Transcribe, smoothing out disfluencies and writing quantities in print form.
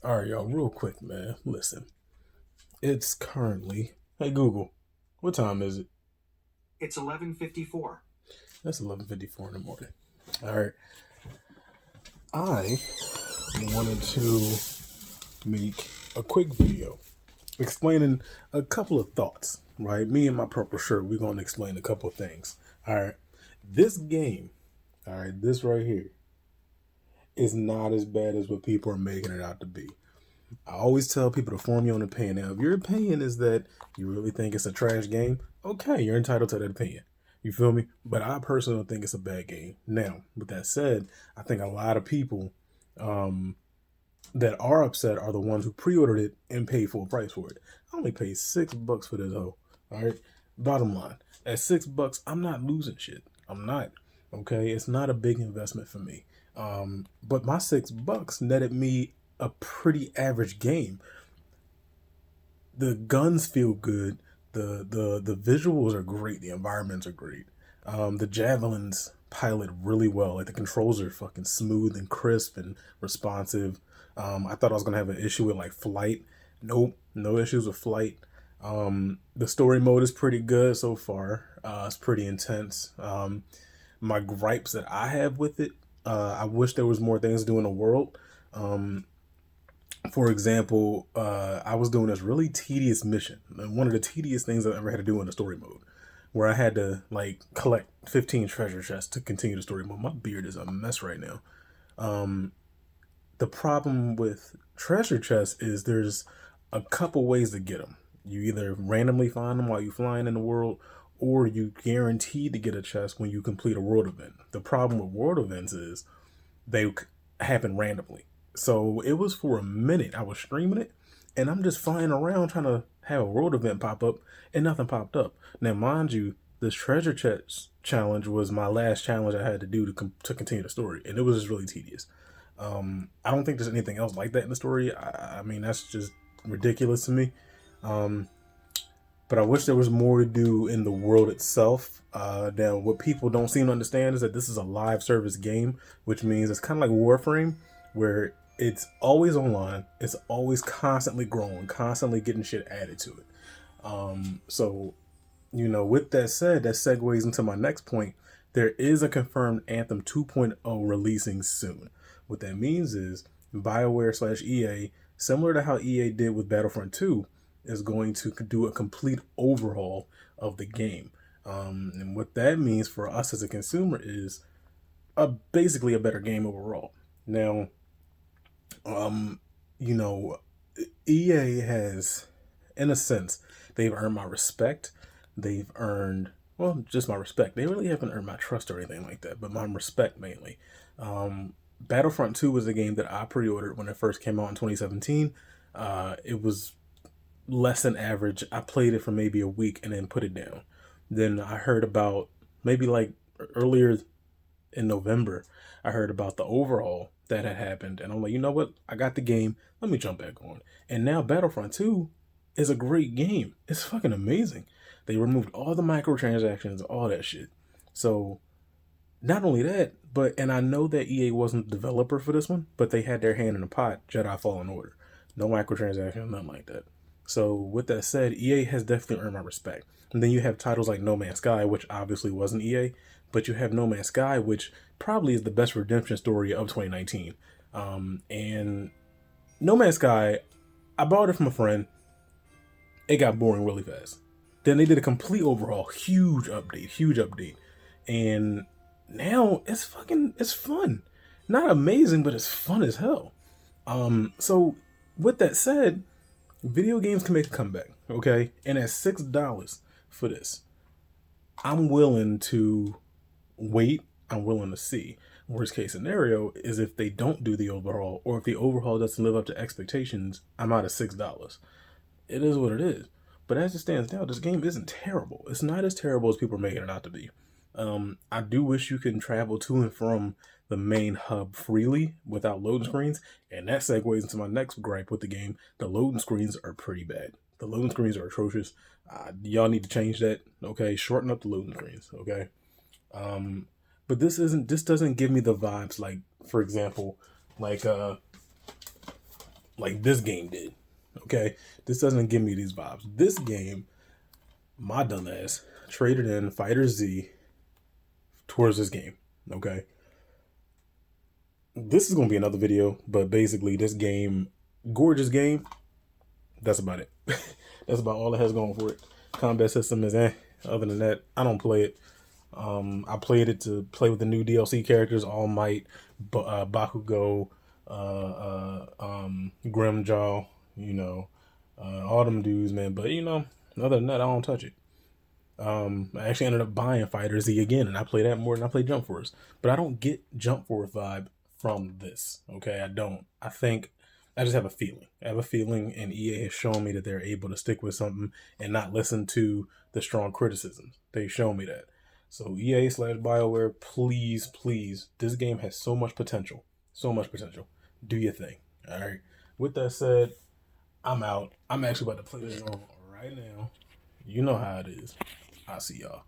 All right, y'all, real quick, man. Listen, it's currently. Hey Google, what time is it? It's 11:54. That's 11:54 in the morning. All right, I wanted to make a quick video explaining a couple of thoughts. Right, me and my purple shirt, we're gonna explain a couple of things. All right, this game, all right, this right here is not as bad as what people are making it out to be. I always tell people to form your own opinion. Now, if your opinion is that you really think it's a trash game, okay, you're entitled to that opinion. You feel me? But I personally don't think it's a bad game. Now, with that said, I think a lot of people that are upset are the ones who pre-ordered it and paid full price for it. I only paid $6 for this hoe. All right. Bottom line, at $6, I'm not losing shit. I'm not. Okay, it's not a big investment for me. But my $6 netted me a pretty average game. The guns feel good. The visuals are great. The environments are great. The javelins pilot really well. Like the controls are fucking smooth and crisp and responsive. I thought I was gonna have an issue with like flight. Nope, no issues with flight. The story mode is pretty good so far. It's pretty intense. My gripes that I have with it, I wish there was more things to do in the world. For example, I was doing this really tedious mission, and one of the tedious things I ever had to do in the story mode, where I had to like collect 15 treasure chests to continue the story mode. My beard is a mess right now. The problem with treasure chests is there's a couple ways to get them. You either randomly find them while you're flying in the world, or you guaranteed to get a chest when you complete a world event. The problem with world events is they happen randomly. So it was for a minute. I was streaming it, and I'm just flying around trying to have a world event pop up, and nothing popped up. Now, mind you, this treasure chest challenge was my last challenge I had to do to continue the story, and it was just really tedious. I don't think there's anything else like that in the story. I mean, that's just ridiculous to me. But I wish there was more to do in the world itself. Now, what people don't seem to understand is that this is a live service game, which means it's kind of like Warframe, where it's always online. It's always constantly growing, constantly getting shit added to it. So, with that said, that segues into my next point. There is a confirmed Anthem 2.0 releasing soon. What that means is BioWare/EA, similar to how EA did with Battlefront 2, is going to do a complete overhaul of the game. And what that means for us as a consumer is basically a better game overall. Now, EA has, in a sense, they've earned my respect. They've earned, well, just my respect. They really haven't earned my trust or anything like that, but my respect mainly. Battlefront 2 was a game that I pre-ordered when it first came out in 2017. It was less than average. I played it for maybe a week and then put it down. Then I heard about, maybe like earlier in November, I heard about the overhaul that had happened, and I'm like, you know what? I got the game. Let me jump back on. And now Battlefront 2 is a great game. It's fucking amazing. They removed all the microtransactions, all that shit. So not only that, and I know that EA wasn't the developer for this one, but they had their hand in the pot. Jedi Fallen Order, no microtransactions, nothing like that. So with that said, EA has definitely earned my respect. And then you have titles like No Man's Sky, which obviously wasn't EA, but you have No Man's Sky, which probably is the best redemption story of 2019. And No Man's Sky, I bought it from a friend. It got boring really fast. Then they did a complete overhaul, huge update. And now it's fun. Not amazing, but it's fun as hell. So with that said, video games can make a comeback, okay? And at $6 for this, I'm willing to wait. I'm willing to see. Worst case scenario is if they don't do the overhaul, or if the overhaul doesn't live up to expectations, I'm out of $6. It is what it is. But as it stands now, this game isn't terrible. It's not as terrible as people are making it out to be. I do wish you can travel to and from the main hub freely without loading screens, and that segues into my next gripe with the game. The loading screens are pretty bad. The loading screens are atrocious. Y'all need to change that, okay? Shorten up the loading screens, okay? But this doesn't give me the vibes like, for example, like like this game did. Okay, this doesn't give me these vibes. This game, my dumb ass traded in Fighter Z towards this game. Okay, this is gonna be another video, but basically, this game, gorgeous game. That's about it. That's about all it has going for it. Combat system is eh. Other than that, I don't play it. I played it to play with the new DLC characters, All Might, Bakugo, Grimjaw, all them dudes, man. But other than that, I don't touch it. I actually ended up buying Fighter Z again, and I play that more than I play Jump Force. But I don't get Jump Force vibe from this. Okay, I don't. I just have a feeling. I have a feeling, and EA has shown me that they're able to stick with something and not listen to the strong criticisms. They show me that. So EA/BioWare, please, please, this game has so much potential. So much potential. Do your thing. All right. With that said, I'm out. I'm actually about to play this on right now. You know how it is. I'll see y'all.